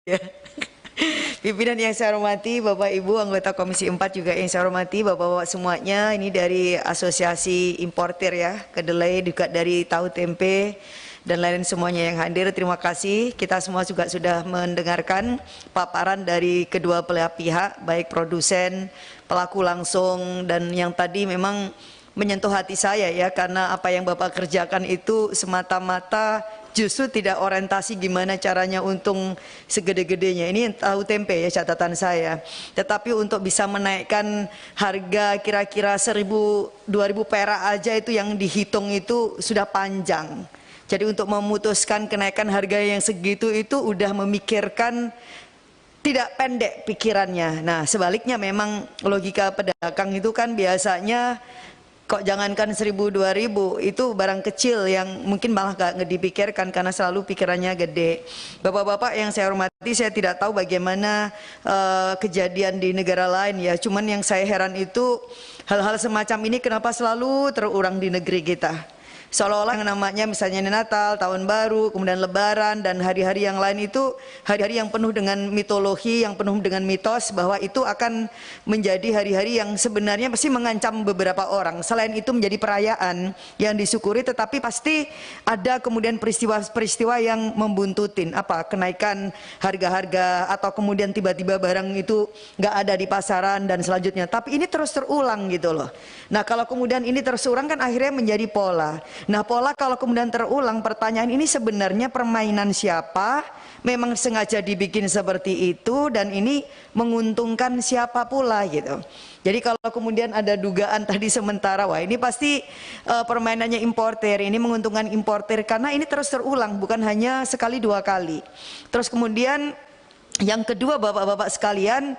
Ya. Pimpinan yang saya hormati, Bapak Ibu anggota Komisi 4 juga yang saya hormati, Bapak-bapak semuanya, ini dari Asosiasi Importir ya, kedelai juga dari tahu tempe dan lain semuanya yang hadir. Terima kasih. Kita semua juga sudah mendengarkan paparan dari kedua belah pihak, baik produsen, pelaku langsung, dan yang tadi memang menyentuh hati saya ya, karena apa yang Bapak kerjakan itu semata-mata justru tidak orientasi gimana caranya untung segede-gedenya. Ini tahu tempe ya catatan saya. Tetapi untuk bisa menaikkan harga kira-kira 1.000-2.000 perak aja itu yang dihitung itu sudah panjang. Jadi untuk memutuskan kenaikan harga yang segitu itu udah memikirkan tidak pendek pikirannya. Nah sebaliknya memang logika pedagang itu kan biasanya kok jangankan 1.000-2.000 itu barang kecil yang mungkin malah gak dipikirkan karena selalu pikirannya gede. Bapak-bapak yang saya hormati, saya tidak tahu bagaimana kejadian di negara lain ya. Cuman yang saya heran itu hal-hal semacam ini kenapa selalu terulang di negeri kita. Seolah-olah yang namanya misalnya Natal, Tahun Baru, kemudian Lebaran dan hari-hari yang lain itu hari-hari yang penuh dengan mitologi, yang penuh dengan mitos bahwa itu akan menjadi hari-hari yang sebenarnya pasti mengancam beberapa orang. Selain itu menjadi perayaan yang disyukuri, tetapi pasti ada kemudian peristiwa-peristiwa yang membuntutin apa kenaikan harga-harga atau kemudian tiba-tiba barang itu nggak ada di pasaran dan selanjutnya. Tapi ini terus terulang gitu loh. Nah kalau kemudian ini terus terulang kan akhirnya menjadi pola. Nah pola kalau kemudian terulang, pertanyaan ini sebenarnya permainan siapa, memang sengaja dibikin seperti itu dan ini menguntungkan siapa pula gitu. Jadi kalau kemudian ada dugaan tadi sementara, wah ini pasti permainannya importer, ini menguntungkan importer karena ini terus terulang bukan hanya sekali dua kali. Terus kemudian yang kedua bapak-bapak sekalian,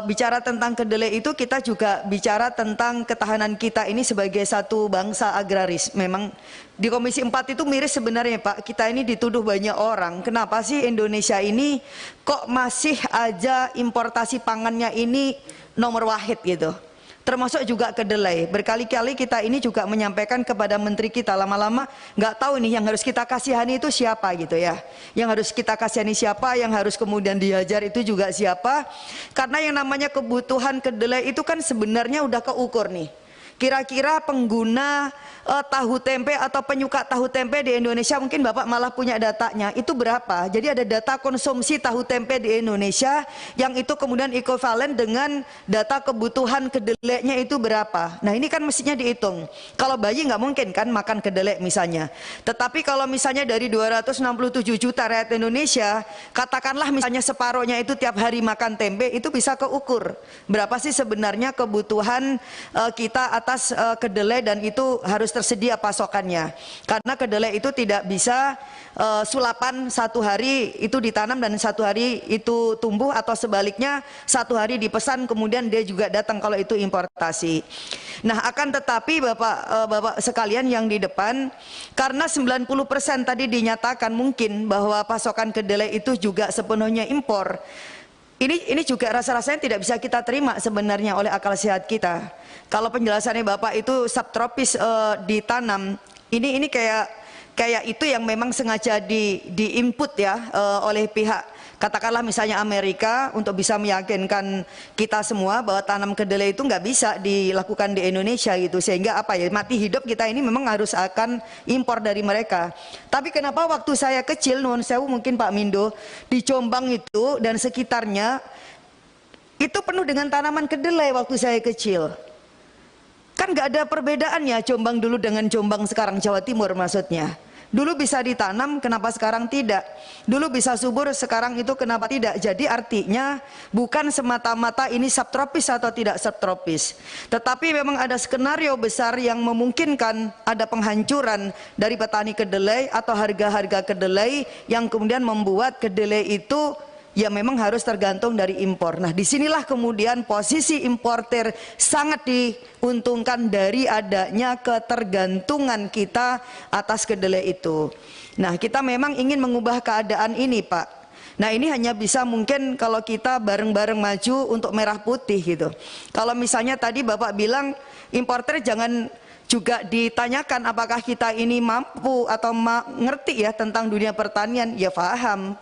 bicara tentang kedelai itu kita juga bicara tentang ketahanan kita ini sebagai satu bangsa agraris. Memang di Komisi 4 itu miris sebenarnya Pak, kita ini dituduh banyak orang, kenapa sih Indonesia ini kok masih aja importasi pangannya ini nomor wahid gitu. Termasuk juga kedelai. Berkali-kali kita ini juga menyampaikan kepada menteri kita, lama-lama nggak tahu nih yang harus kita kasihani itu siapa gitu ya. Yang harus kita kasihani siapa, yang harus kemudian dihajar itu juga siapa. Karena yang namanya kebutuhan kedelai itu kan sebenarnya udah keukur nih. Kira-kira pengguna tahu tempe atau penyuka tahu tempe di Indonesia, mungkin Bapak malah punya datanya, itu berapa? Jadi ada data konsumsi tahu tempe di Indonesia yang itu kemudian ekuivalen dengan data kebutuhan kedelainya itu berapa. Nah ini kan mestinya dihitung. Kalau bayi nggak mungkin kan makan kedelai misalnya. Tetapi kalau misalnya dari 267 juta rakyat Indonesia, katakanlah misalnya separohnya itu tiap hari makan tempe, itu bisa keukur berapa sih sebenarnya kebutuhan kita atas kedelai, dan itu harus tersedia pasokannya karena kedelai itu tidak bisa sulapan satu hari itu ditanam dan satu hari itu tumbuh, atau sebaliknya satu hari dipesan kemudian dia juga datang kalau itu importasi. Nah akan tetapi bapak sekalian yang di depan, karena 90% tadi dinyatakan mungkin bahwa pasokan kedelai itu juga sepenuhnya impor. Ini juga rasa-rasanya tidak bisa kita terima sebenarnya oleh akal sehat kita. Kalau penjelasannya Bapak itu subtropis ditanam, ini kayak itu yang memang sengaja di-input ya oleh pihak katakanlah misalnya Amerika untuk bisa meyakinkan kita semua bahwa tanam kedelai itu nggak bisa dilakukan di Indonesia gitu, sehingga apa ya, mati hidup kita ini memang harus akan impor dari mereka. Tapi kenapa waktu saya kecil, nuwun sewu mungkin Pak Mindo, di Jombang itu dan sekitarnya itu penuh dengan tanaman kedelai waktu saya kecil. Kan nggak ada perbedaannya Jombang dulu dengan Jombang sekarang, Jawa Timur maksudnya. Dulu bisa ditanam, kenapa sekarang tidak? Dulu bisa subur, sekarang itu kenapa tidak? Jadi artinya bukan semata-mata ini subtropis atau tidak subtropis, tetapi memang ada skenario besar yang memungkinkan ada penghancuran dari petani kedelai atau harga-harga kedelai yang kemudian membuat kedelai itu ya memang harus tergantung dari impor. Nah disinilah kemudian posisi importer sangat diuntungkan dari adanya ketergantungan kita atas kedelai itu. Nah kita memang ingin mengubah keadaan ini Pak. Nah ini hanya bisa mungkin kalau kita bareng-bareng maju untuk merah putih gitu. Kalau misalnya tadi Bapak bilang importer jangan juga ditanyakan apakah kita ini mampu atau ngerti ya tentang dunia pertanian, ya paham.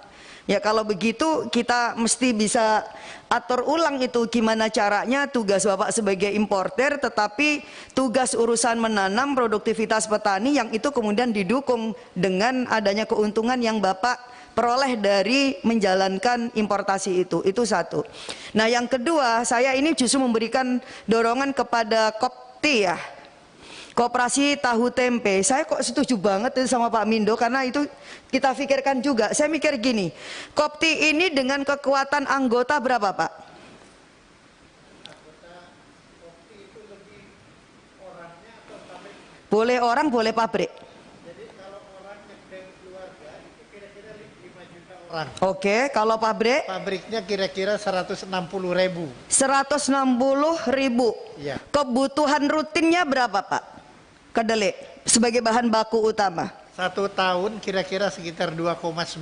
Ya kalau begitu kita mesti bisa atur ulang itu gimana caranya tugas Bapak sebagai importer, tetapi tugas urusan menanam produktivitas petani yang itu kemudian didukung dengan adanya keuntungan yang Bapak peroleh dari menjalankan importasi itu satu. Nah yang kedua, saya ini justru memberikan dorongan kepada Kopti ya, Koperasi Tahu Tempe. Saya kok setuju banget itu sama Pak Mindo, karena itu kita pikirkan juga. Saya mikir gini, Kopti ini dengan kekuatan anggota berapa Pak? Boleh orang, boleh pabrik. Orang. Oke, kalau pabrik? Pabriknya kira-kira 160.000. 160.000. Ya. Kebutuhan rutinnya berapa Pak? Kedelai sebagai bahan baku utama. 1 tahun kira-kira sekitar 2,9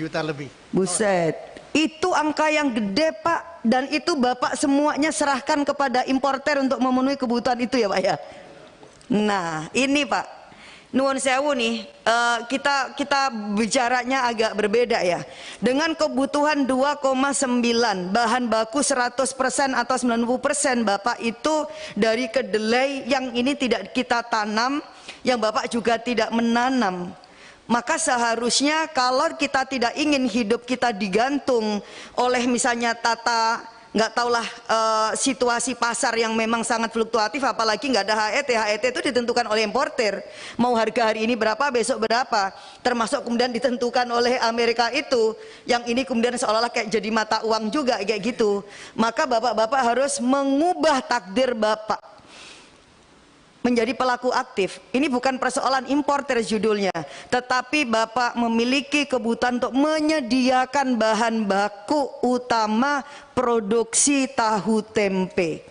juta lebih. Buset, itu angka yang gede Pak. Dan itu Bapak semuanya serahkan kepada importer untuk memenuhi kebutuhan itu ya Pak ya. Nah ini Pak, nuwun sewu nih, kita bicaranya agak berbeda ya. Dengan kebutuhan 2,9, bahan baku 100% atau 90% Bapak itu dari kedelai yang ini tidak kita tanam, yang Bapak juga tidak menanam. Maka seharusnya kalau kita tidak ingin hidup kita digantung oleh misalnya nggak tahulah situasi pasar yang memang sangat fluktuatif, apalagi nggak ada HET. HET itu ditentukan oleh importer, mau harga hari ini berapa, besok berapa, termasuk kemudian ditentukan oleh Amerika itu, yang ini kemudian seolah-olah kayak jadi mata uang juga kayak gitu. Maka bapak-bapak harus mengubah takdir Bapak menjadi pelaku aktif. Ini bukan persoalan importer judulnya, tetapi Bapak memiliki kebutuhan untuk menyediakan bahan baku utama produksi tahu tempe.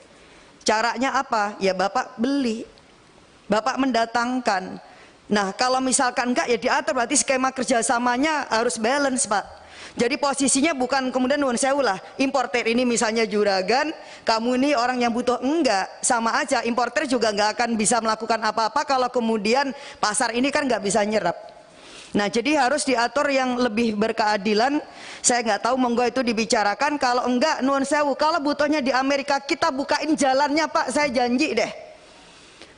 Caranya apa? Ya Bapak beli, Bapak mendatangkan. Nah kalau misalkan enggak ya diatur, berarti skema kerjasamanya harus balance Pak. Jadi posisinya bukan kemudian nuwun sewu lah, importer ini misalnya juragan, kamu ini orang yang butuh, enggak, sama aja. Importer juga nggak akan bisa melakukan apa-apa kalau kemudian pasar ini kan nggak bisa nyerap. Nah jadi harus diatur yang lebih berkeadilan. Saya nggak tahu, monggo itu dibicarakan. Kalau enggak nuwun sewu, kalau butuhnya di Amerika kita bukain jalannya Pak, saya janji deh.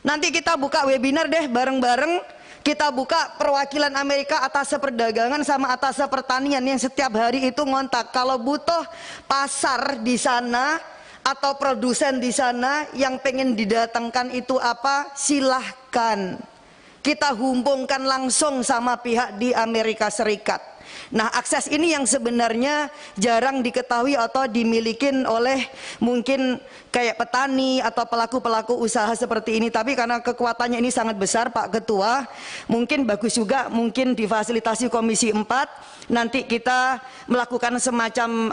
Nanti kita buka webinar deh bareng-bareng. Kita buka perwakilan Amerika atas perdagangan sama atas pertanian yang setiap hari itu ngontak. Kalau butuh pasar di sana atau produsen di sana yang pengen didatangkan itu apa, silahkan. Kita hubungkan langsung sama pihak di Amerika Serikat. Nah akses ini yang sebenarnya jarang diketahui atau dimiliki oleh mungkin kayak petani atau pelaku-pelaku usaha seperti ini. Tapi karena kekuatannya ini sangat besar Pak Ketua, mungkin bagus juga mungkin difasilitasi Komisi 4. Nanti kita melakukan semacam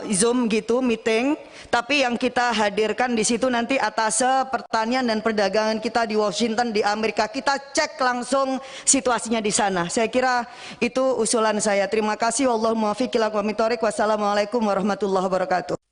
Zoom gitu, meeting. Tapi yang kita hadirkan di situ nanti atas pertanian dan perdagangan kita di Washington, di Amerika. Kita cek langsung situasinya di sana. Saya kira itu usulan saya. Terima kasih. Wallahul muwaffiq ila aqwamit thoriq. Wassalamualaikum warahmatullahi wabarakatuh.